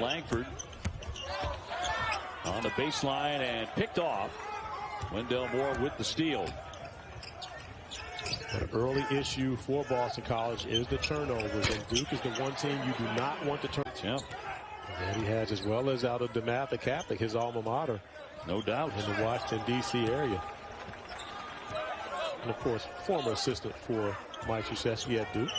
Langford on the baseline and picked off. Wendell Moore with the steal. An early issue for Boston College is the turnovers, and Duke is the one team you do not want to turn. Yeah. That he has, as well as out of DeMatha Catholic, his alma mater. No doubt. In the Washington, D.C. area. And, of course, former assistant for Mike Krzyzewski at Duke.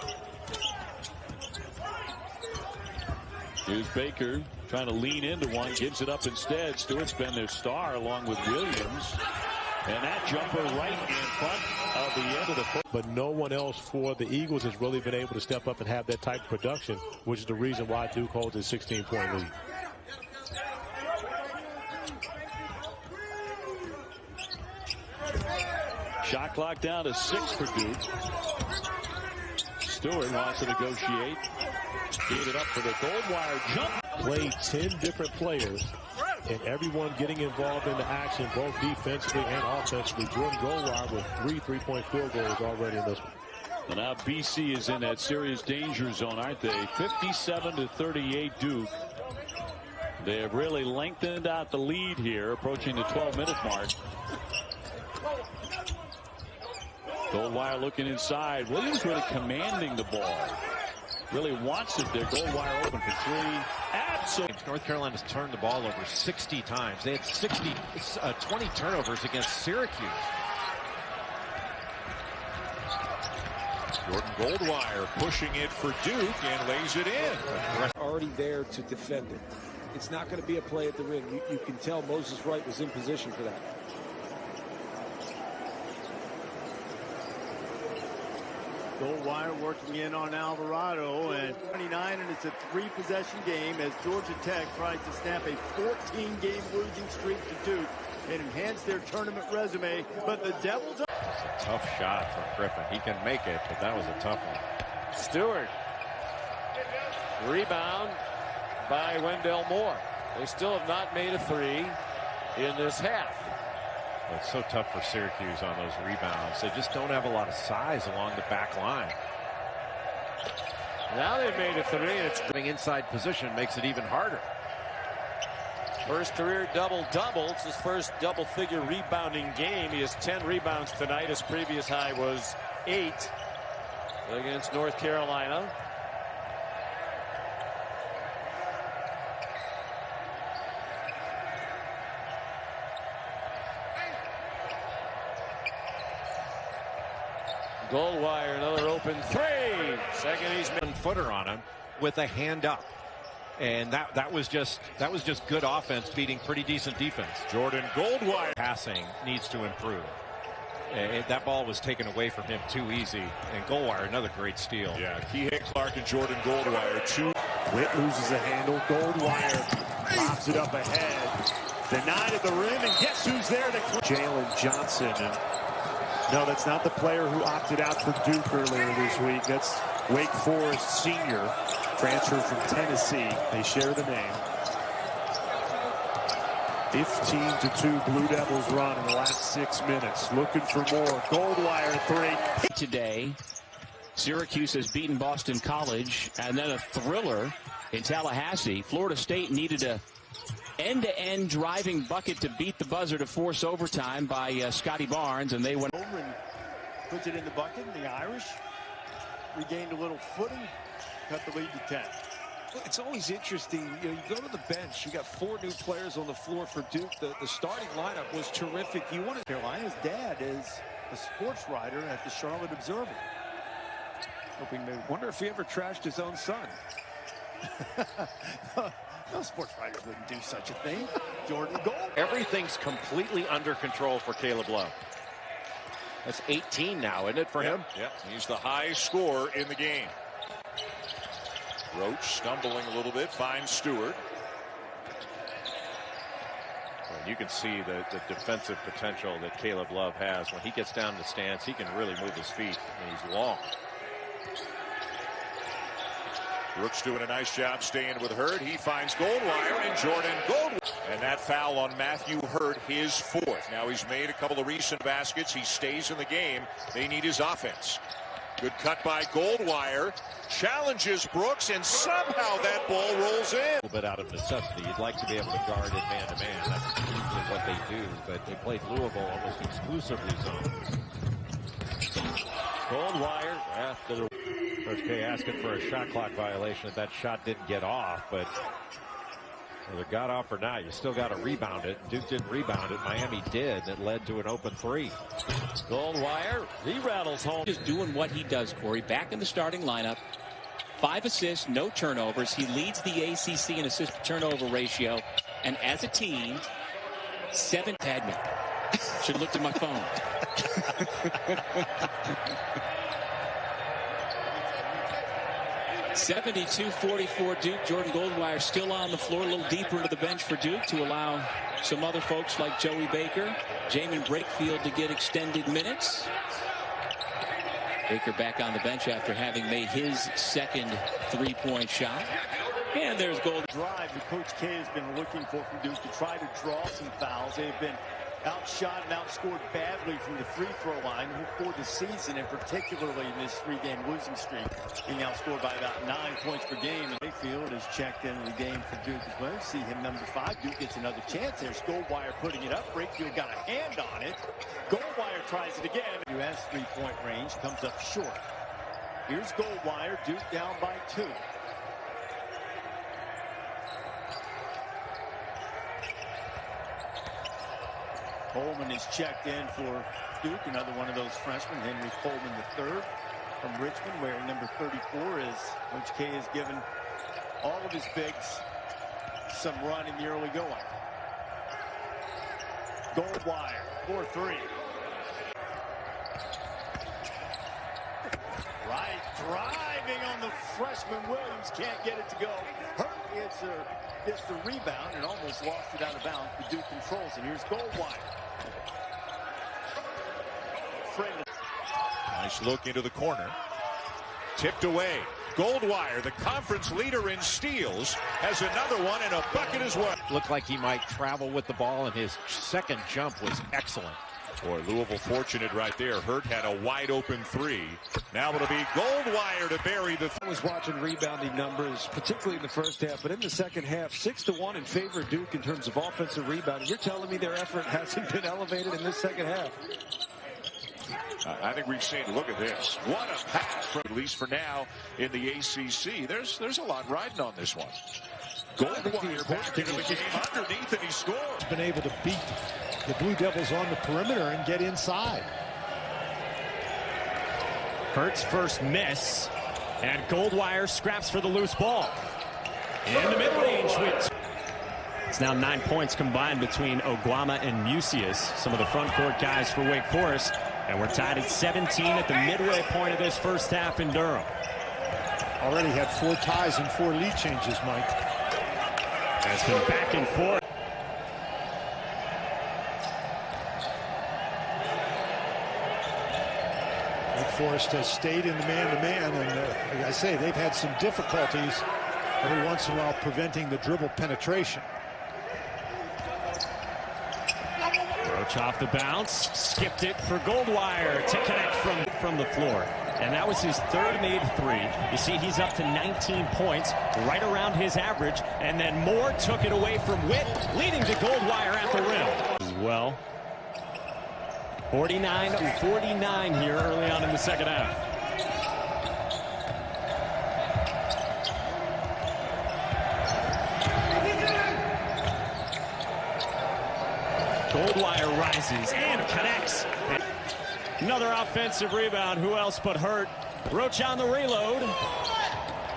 Here's Baker trying to lean into one, gives it up instead. Stewart's been their star along with Williams. And that jumper right in front of the end of the foot. But no one else for the Eagles has really been able to step up and have that type of production, which is the reason why Duke holds a 16-point lead. Shot clock down to 6 for Duke. Stewart wants to negotiate. Gave it up for the Goldwire jump. Played 10 different players, and everyone getting involved in the action, both defensively and offensively. Jordan Goldwire with 3 3-point field goals already in this one. Well, now BC is in that serious danger zone, aren't they? 57-38 Duke. They have really lengthened out the lead here, approaching the 12-minute mark. Goldwire looking inside. Williams really commanding the ball. Really wants it there. Goldwire open for 3. Absolutely. North Carolina's turned the ball over 60 times. They had 20 turnovers against Syracuse. Jordan Goldwire pushing it for Duke and lays it in. Already there to defend it. It's not going to be a play at the rim. You can tell Moses Wright was in position for that. Goldwire working in on Alvarado, and 29, and it's a 3-possession game as Georgia Tech tries to snap a 14-game losing streak to Duke and enhance their tournament resume. But the Devils are... It's a tough shot for Griffin. He can make it, but that was a tough one. Stewart. Rebound by Wendell Moore. They still have not made a 3 in this half. It's so tough for Syracuse on those rebounds. They just don't have a lot of size along the back line. Now they've made a 3, and it's getting inside position makes it even harder. First career double-double. It's his first double-figure rebounding game. He has 10 rebounds tonight. His previous high was 8 against North Carolina. Goldwire, another open 3. Second, he's made footer on him with a hand up, and that was just good offense beating pretty decent defense. Jordan Goldwire passing needs to improve. That ball was taken away from him too easy, and Goldwire another great steal. Yeah, Kihei Clark and Jordan Goldwire 2. Witt loses a handle. Goldwire pops it up ahead. Denied at the rim, and guess who's there? Jalen Johnson. And no, that's not the player who opted out for Duke earlier this week. That's Wake Forest senior, transferred from Tennessee. They share the name. 15-2 Blue Devils run in the last 6 minutes. Looking for more. Goldwire 3. Today, Syracuse has beaten Boston College, and then a thriller in Tallahassee. Florida State needed a end-to-end driving bucket to beat the buzzer to force overtime by Scotty Barnes, and they went over and puts it in the bucket. And the Irish regained a little footing, cut the lead to 10. It's always interesting. You go to the bench. You got 4 new players on the floor for Duke. The starting lineup was terrific. You wanted Carolina's dad is a sports writer at the Charlotte Observer. Hoping they wonder if he ever trashed his own son. No sports writers wouldn't do such a thing. Jordan Gold. Everything's completely under control for Caleb Love. That's 18 now, isn't it, for him? Yep, he's the highest scorer in the game. Roach stumbling a little bit, finds Stewart. Well, you can see the defensive potential that Caleb Love has. When he gets down the stance, he can really move his feet, and he's long. Brooks doing a nice job staying with Hurd. He finds Goldwire and Jordan Goldwire. And that foul on Matthew Hurd, his 4th. Now he's made a couple of recent baskets. He stays in the game. They need his offense. Good cut by Goldwire. Challenges Brooks, and somehow that ball rolls in. A little bit out of necessity. You'd like to be able to guard it man-to-man. That's usually what they do, but they played Louisville almost exclusively zone. Goldwire after the Coach K asking for a shot clock violation. That shot didn't get off, but whether it got off or not, you still got to rebound it. Duke didn't rebound it. Miami did. That led to an open three. Goldwire, he rattles home. Just doing what he does, Corey. Back in the starting lineup. 5 assists, no turnovers. He leads the ACC in assist to turnover ratio. And as a team, 7 had me. Should have looked at my phone. (72-44) Duke. Jordan Goldwire still on the floor, a little deeper into the bench for Duke to allow some other folks like Joey Baker, Jamin Brakefield to get extended minutes. Baker back on the bench after having made his second three-point shot. And there's Gold. Drive that Coach K has been looking for from Duke to try to draw some fouls. They've been outshot and outscored badly from the free throw line for the season, and particularly in this 3-game losing streak, being outscored by about 9 points per game. And Mayfield has checked into the game for Duke as well. See him number 5. Duke gets another chance. There's Goldwire putting it up. Brakefield got a hand on it. Goldwire tries it again. US 3-point range comes up short. Here's Goldwire. Duke down by 2. Coleman is checked in for Duke, another one of those freshmen. Henry Coleman III from Richmond, wearing number 34, as Coach K has given all of his bigs some run in the early going. Goldwire, 4-3. Right, driving on the freshman. Williams can't get it to go. Hurt gets the rebound and almost lost it out of bounds, but Duke controls it. Here's Goldwire. Nice look into the corner. Tipped away. Goldwire, the conference leader in steals, has another one and a bucket as well. Looked like he might travel with the ball, and his second jump was excellent. Boy, Louisville fortunate right there. Hurt had a wide open 3. Now it'll be Goldwire to bury the. I was watching rebounding numbers, particularly in the first half, but in the second half, 6-1 in favor of Duke in terms of offensive rebounding. You're telling me their effort hasn't been elevated in this second half? I think we've seen, look at this. What a pass, from, at least for now, in the ACC. There's a lot riding on this one. Goldwire back into the game underneath, and he scores. Been able to beat the Blue Devils on the perimeter and get inside. Hurt's first miss, and Goldwire scraps for the loose ball. In the mid-range. It's now 9 points combined between Oguama and Musius, some of the front court guys for Wake Forest. And we're tied at 17 at the midway point of this first half in Durham. Already had 4 ties and 4 lead changes, Mike. And it's been back and forth. Wake Forest has stayed in the man-to-man, and like I say, they've had some difficulties every once in a while preventing the dribble penetration. Roach off the bounce, skipped it for Goldwire to connect from the floor. And that was his third made 3. You see, he's up to 19 points, right around his average. And then Moore took it away from Witt, leading to Goldwire at the rim. As well. 49-49 here early on in the second half. Goldwire rises and connects. Another offensive rebound. Who else but Hurt? Roach on the reload.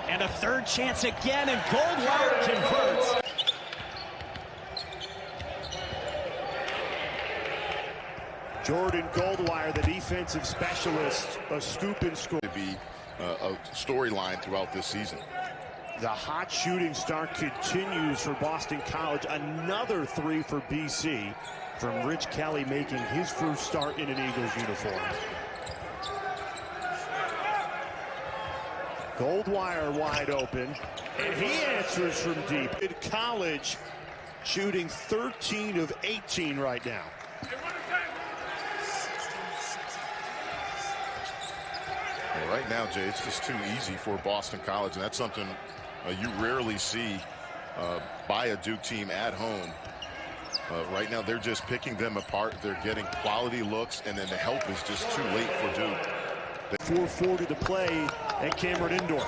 And a third chance again, and Goldwire converts. Jordan Goldwire, the defensive specialist, a scoop and score. To be a storyline throughout this season. The hot shooting start continues for Boston College. Another 3 for BC from Rich Kelly, making his first start in an Eagles uniform. Goldwire wide open, and he answers from deep. In college, shooting 13 of 18 right now. And right now, Jay, it's just too easy for Boston College, and that's something you rarely see by a Duke team at home. Right now, they're just picking them apart. They're getting quality looks, and then the help is just too late for Duke. 4:40 to play at Cameron Indoor.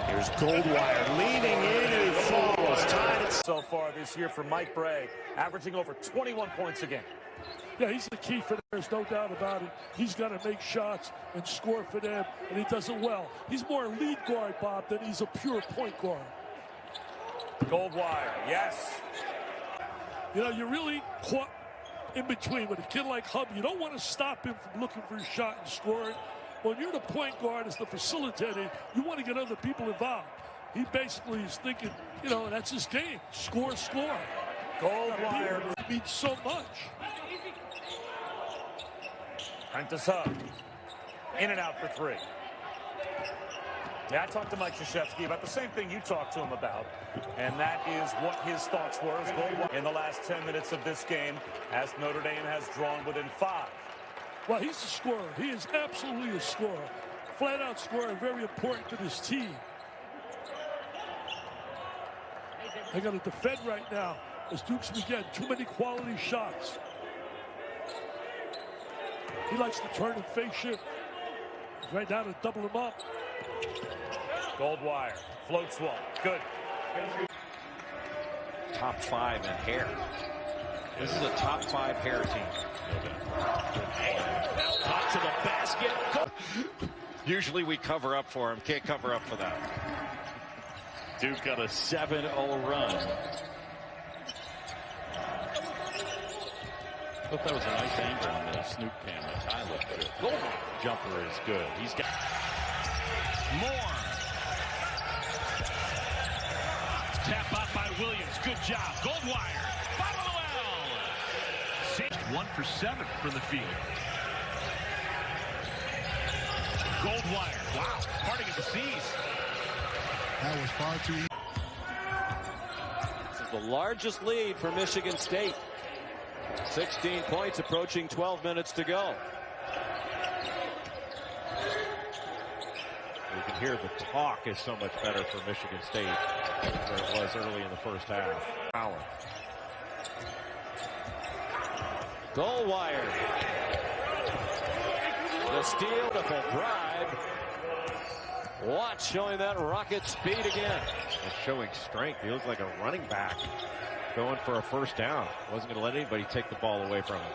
Here's Goldwire leaning in and he falls. Tied so far this year for Mike Bray, averaging over 21 points a game. Yeah, he's the key for them. There's no doubt about it. He's got to make shots and score for them, and he does it well. He's more a lead guard, Bob, than he's a pure point guard. Goldwire, yes. You know, you're really caught in between. With a kid like Hub, you don't want to stop him from looking for his shot and scoring. When you're the point guard as the facilitator, you want to get other people involved. He basically is thinking, you know, that's his game. Score, score. Goldwire means so much. Prentice Hub. In and out for three. Yeah, I talked to Mike Krzyzewski about the same thing you talked to him about, and that is what his thoughts were as Goldwire in the last 10 minutes of this game, as Notre Dame has drawn within 5. Well, he's a scorer. He is absolutely a scorer. Flat-out scorer, very important to this team. They got to defend right now as Duke's been getting too many quality shots. He likes to turn and face shit. Right now to double him up. Goldwire floats one. Good. Top 5 in hair. This is a top 5 hair team. Hot to the basket. Usually we cover up for him. Can't cover up for that. Duke got a 7-0 run. I thought that was a nice angle on the snoop cam that Ty looked at. Goldwire jumper is good. He's got more. Tap out by Williams. Good job. Goldwire. Bottom of the well. 1 for 7 from the field. Goldwire. Wow. Parting of the seas. That was far too easy. This is the largest lead for Michigan State. 16 points approaching 12 minutes to go. You can hear the talk is so much better for Michigan State than it was early in the first half. Power. Goldwire. The steal, beautiful drive. Watts showing that rocket speed again. And showing strength. He looks like a running back going for a first down. Wasn't going to let anybody take the ball away from him.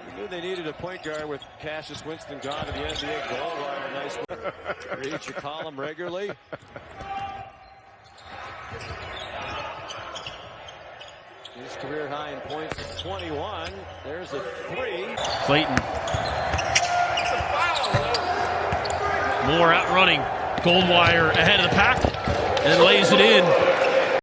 We knew they needed a point guard with Cassius Winston gone to the NBA. Goldwire, nice one. Reach your column regularly. His career high in points is 21. There's a 3. Clayton. Moore outrunning Goldwire ahead of the pack and lays it in.